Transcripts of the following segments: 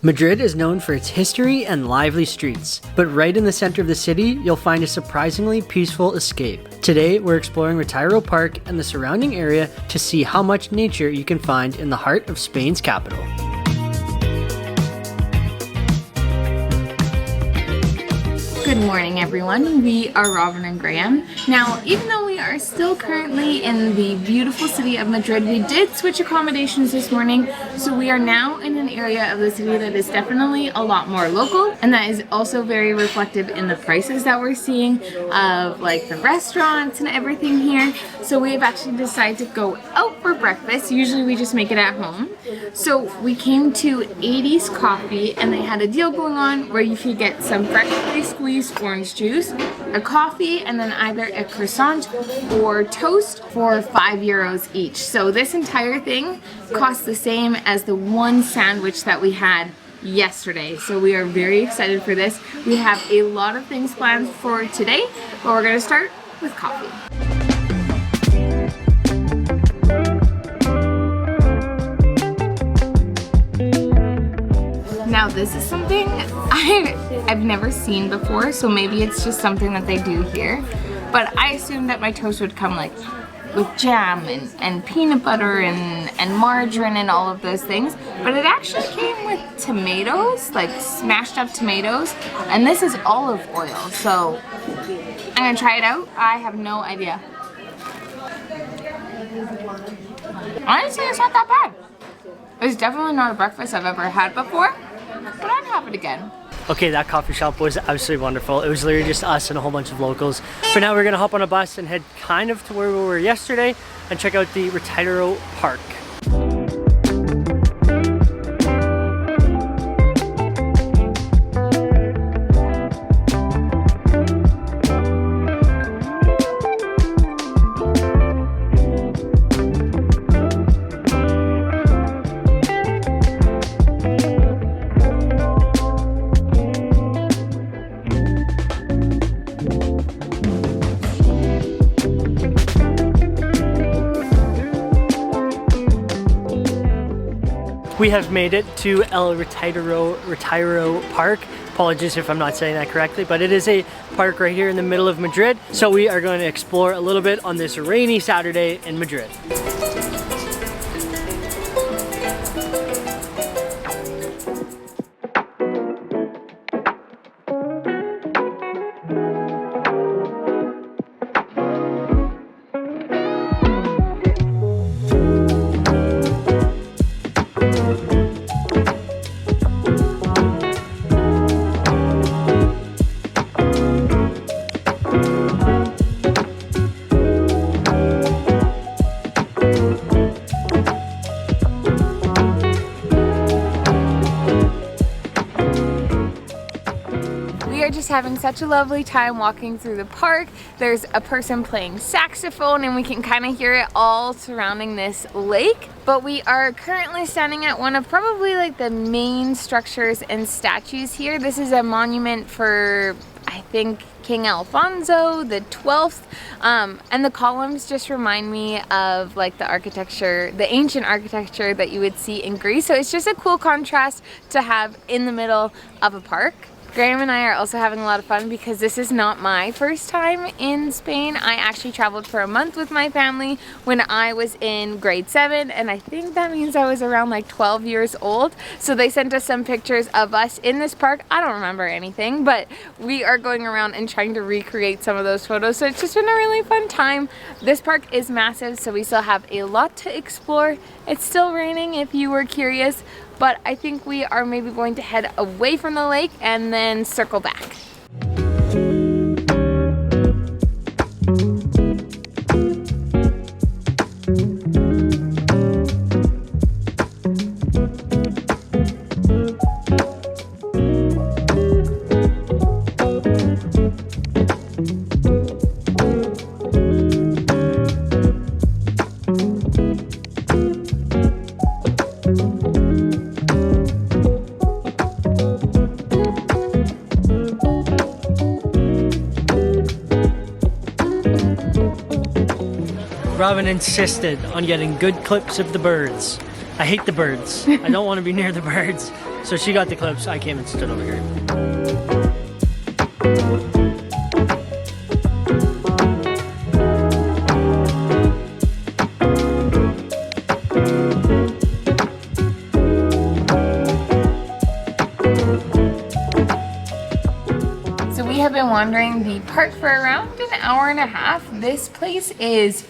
Madrid is known for its history and lively streets, but right in the center of the city, you'll find a surprisingly peaceful escape. Today, we're exploring Retiro Park and the surrounding area to see how much nature you can find in the heart of Spain's capital. Good morning, everyone. We are Robin and Graham. Now, even though we are still currently in the beautiful city of Madrid, we did switch accommodations this morning, so we are now in an area of the city that is definitely a lot more local, and that is also very reflective in the prices that we're seeing of like the restaurants and everything here. So we have actually decided to go out for breakfast. Usually we just make it at home. So we came to 80's Coffee, and they had a deal going on where you could get some freshly squeezed orange juice, a coffee, and then either a croissant or toast for €5 each. So this entire thing costs the same as the one sandwich that we had yesterday. So we are very excited for this. We have a lot of things planned for today, but we're going to start with coffee. Now this is something I've never seen before, so maybe it's just something that they do here. But I assumed that my toast would come like with jam and peanut butter and margarine and all of those things. But it actually came with tomatoes, like smashed up tomatoes. And this is olive oil, so I'm gonna try it out. I have no idea. Honestly, it's not that bad. It's definitely not a breakfast I've ever had before, but I'd have it again. Okay, that coffee shop was absolutely wonderful. It was literally just us and a whole bunch of locals. For now, we're gonna hop on a bus and head kind of to where we were yesterday and check out the Retiro Park. We have made it to El Retiro Park. Apologies if I'm not saying that correctly, but it is a park right here in the middle of Madrid. So we are going to explore a little bit on this rainy Saturday in Madrid. Just having such a lovely time walking through the park. There's a person playing saxophone and we can kind of hear it all surrounding this lake. But we are currently standing at one of probably like the main structures and statues here. This is a monument for, I think, King Alfonso the 12th, and the columns just remind me of like the architecture, the ancient architecture that you would see in Greece. So it's just a cool contrast to have in the middle of a park. Graham and I are also having a lot of fun because this is not my first time in Spain. I actually traveled for a month with my family when I was in grade 7, and I think that means I was around like 12 years old. So they sent us some pictures of us in this park. I don't remember anything, but we are going around and trying to recreate some of those photos. So it's just been a really fun time. This park is massive, so we still have a lot to explore. It's still raining if you were curious, but I think we are maybe going to head away from the lake and then circle back. Robin insisted on getting good clips of the birds. I hate the birds. I don't want to be near the birds. So she got the clips, I came and stood over here. So we have been wandering the park for around an hour and a half. This place is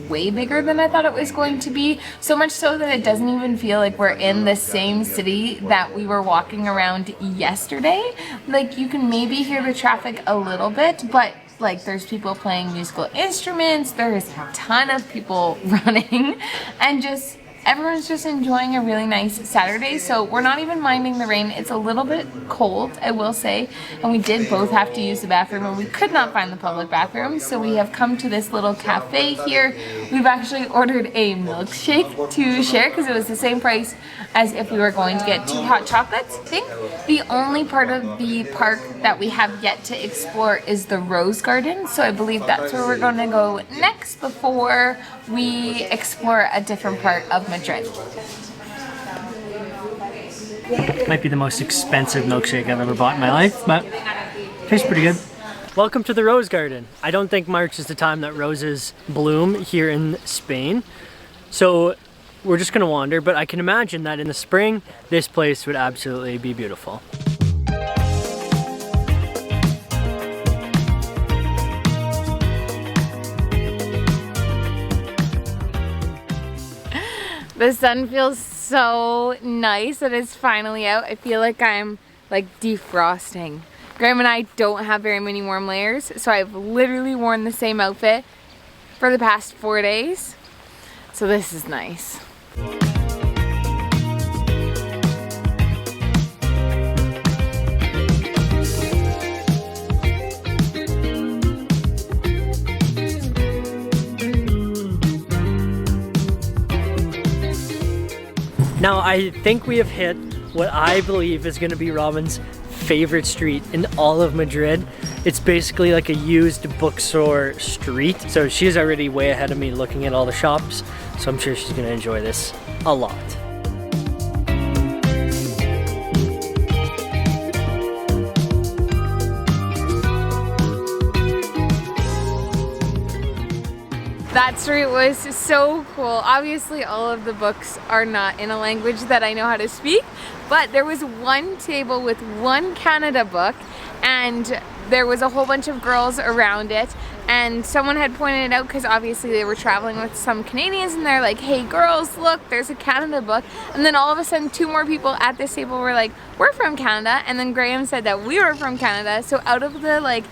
way bigger than I thought it was going to be, so much so that it doesn't even feel like we're in the same city that we were walking around yesterday. Like, you can maybe hear the traffic a little bit, but like there's people playing musical instruments, there's a ton of people running, and just everyone's just enjoying a really nice Saturday. So we're not even minding the rain. It's a little bit cold, I will say, and we did both have to use the bathroom and we could not find the public bathroom, so we have come to this little cafe here. We've actually ordered a milkshake to share because it was the same price as if we were going to get 2 hot chocolates. I think the only part of the park that we have yet to explore is the Rose Garden, so I believe that's where we're going to go next before we explore a different part of Madrid. Might be the most expensive milkshake I've ever bought in my life, but tastes pretty good. Welcome to the Rose Garden. I don't think March is the time that roses bloom here in Spain, so we're just gonna wander, but I can imagine that in the spring, this place would absolutely be beautiful. The sun feels so nice that it's finally out. I feel like I'm like defrosting. Graham and I don't have very many warm layers, so I've literally worn the same outfit for the past 4 days. So this is nice. Now I think we have hit what I believe is going to be Robin's favorite street in all of Madrid. It's basically like a used bookstore street. So she's already way ahead of me looking at all the shops. So I'm sure she's going to enjoy this a lot. That street was so cool. Obviously all of the books are not in a language that I know how to speak, but there was one table with one Canada book and there was a whole bunch of girls around it, and someone had pointed it out because obviously they were traveling with some Canadians and they're like, hey girls, look, there's a Canada book. And then all of a sudden 2 more people at this table were like, we're from Canada, and then Graham said that we were from Canada. So out of the like,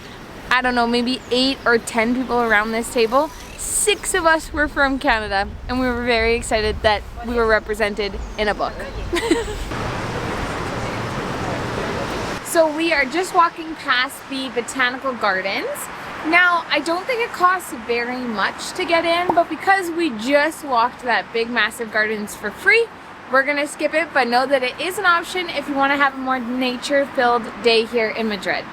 I don't know, maybe 8 or 10 people around this table, 6 of us were from Canada, and we were very excited that we were represented in a book. So we are just walking past the botanical gardens. Now, I don't think it costs very much to get in, but because we just walked that big massive gardens for free, we're gonna skip it, but know that it is an option if you want to have a more nature-filled day here in Madrid.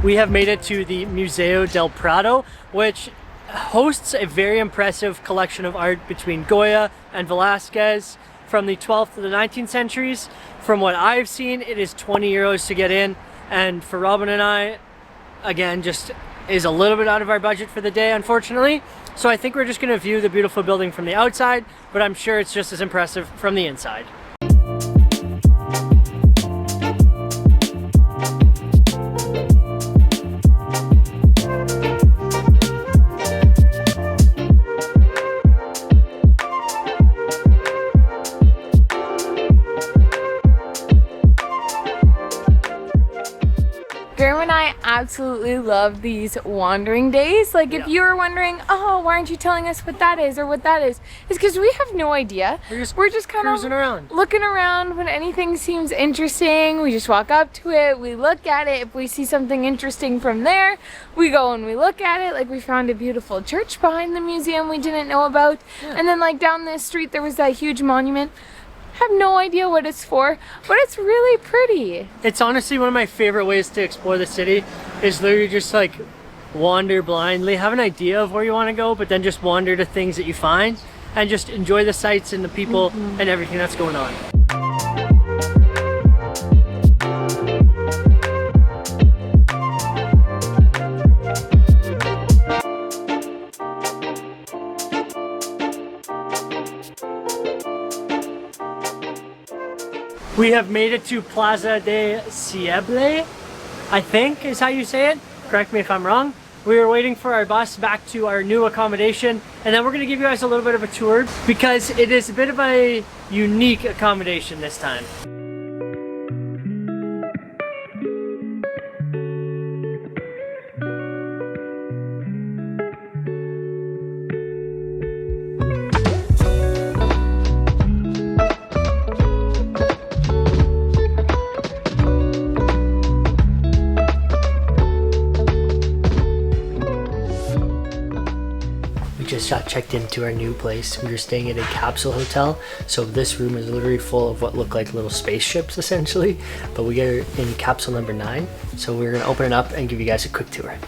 We have made it to the Museo del Prado, which hosts a very impressive collection of art between Goya and Velázquez from the 12th to the 19th centuries. From what I've seen, it is 20 euros to get in, and for Robin and I, again, just is a little bit out of our budget for the day, unfortunately. So I think we're just gonna view the beautiful building from the outside, but I'm sure it's just as impressive from the inside. Graham and I absolutely love these wandering days. Like, if you were wondering, oh, why aren't you telling us what that is or what that is? It's because we have no idea. We're just kind of around, looking around. When anything seems interesting, we just walk up to it, we look at it. If we see something interesting from there, we go and we look at it. Like, we found a beautiful church behind the museum we didn't know about. And then like down this street, there was that huge monument. have no idea what it's for, but it's really pretty. It's honestly one of my favorite ways to explore the city, is literally just like wander blindly, have an idea of where you want to go, but then just wander to things that you find and just enjoy the sights and the people and everything that's going on. We have made it to Plaza de Cieble, I think is how you say it. Correct me if I'm wrong. We were waiting for our bus back to our new accommodation, and then we're gonna give you guys a little bit of a tour because it is a bit of a unique accommodation this time. Just got checked into our new place. We were staying at a capsule hotel, so this room is literally full of what look like little spaceships essentially, but we are in capsule number 9, so we're gonna open it up and give you guys a quick tour.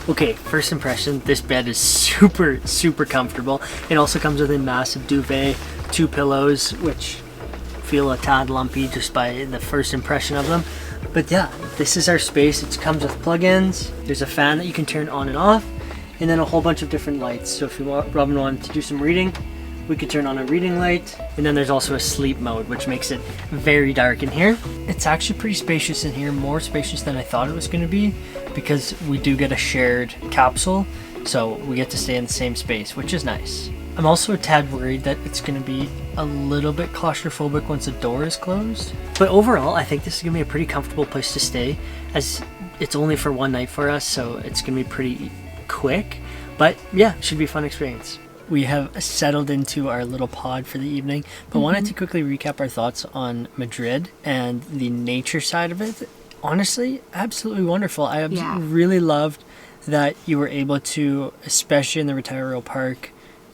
Okay, first impression, this bed is super comfortable. It also comes with a massive duvet, 2 pillows, which feel a tad lumpy just by the first impression of them. But yeah, this is our space. It comes with plug-ins. There's a fan that you can turn on and off, and then a whole bunch of different lights. So if Robin wanted to do some reading, we could turn on a reading light. And then there's also a sleep mode, which makes it very dark in here. It's actually pretty spacious in here, more spacious than I thought it was going to be, because we do get a shared capsule, so we get to stay in the same space, which is nice. I'm also a tad worried that it's going to be a little bit claustrophobic once the door is closed. But overall, I think this is going to be a pretty comfortable place to stay, as it's only for one night for us, so it's going to be pretty quick. But yeah, it should be a fun experience. We have settled into our little pod for the evening, but wanted to quickly recap our thoughts on Madrid and the nature side of it. Honestly, absolutely wonderful. I really loved that you were able to, especially in the Retiro Park,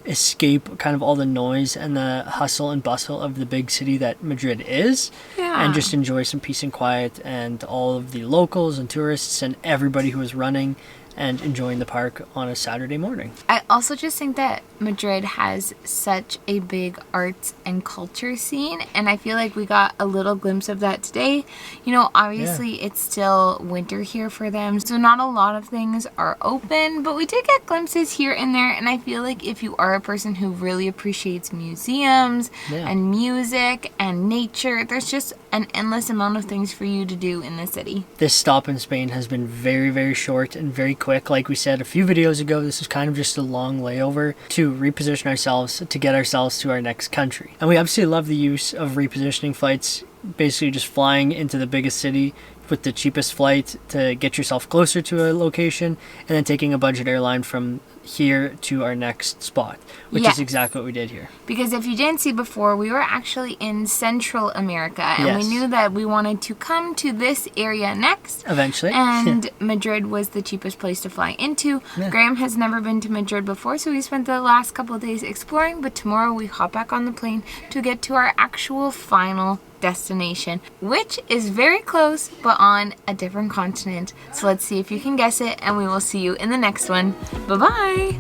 escape kind of all the noise and the hustle and bustle of the big city that Madrid is, and just enjoy some peace and quiet and all of the locals and tourists and everybody who is running and enjoying the park on a Saturday morning. I also just think that Madrid has such a big arts and culture scene, and I feel like we got a little glimpse of that today. You know, obviously it's still winter here for them, so not a lot of things are open, but we did get glimpses here and there, and I feel like if you are a person who really appreciates museums and music and nature, there's just an endless amount of things for you to do in the city. This stop in Spain has been very short and very quick. Like we said a few videos ago, this is kind of just a long layover to reposition ourselves to get ourselves to our next country. And we absolutely love the use of repositioning flights, basically just flying into the biggest city with the cheapest flight to get yourself closer to a location, and then taking a budget airline from here to our next spot, which is exactly what we did here. Because if you didn't see before, we were actually in Central America, and we knew that we wanted to come to this area next eventually, and Madrid was the cheapest place to fly into. Graham has never been to Madrid before, so we spent the last couple of days exploring, but tomorrow we hop back on the plane to get to our actual final destination, which is very close but on a different continent. So let's see if you can guess it, and we will see you in the next one. Bye bye.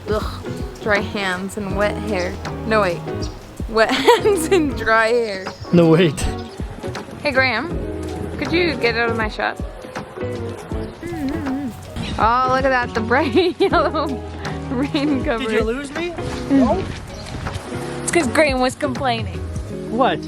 Ugh, dry hands and wet hair. No wait, wet hands and dry hair. No wait. Hey Graham, could you get out of my shot? Oh, look at that, the bright yellow rain cover. Did you lose me? No. It's because Graham was complaining. What?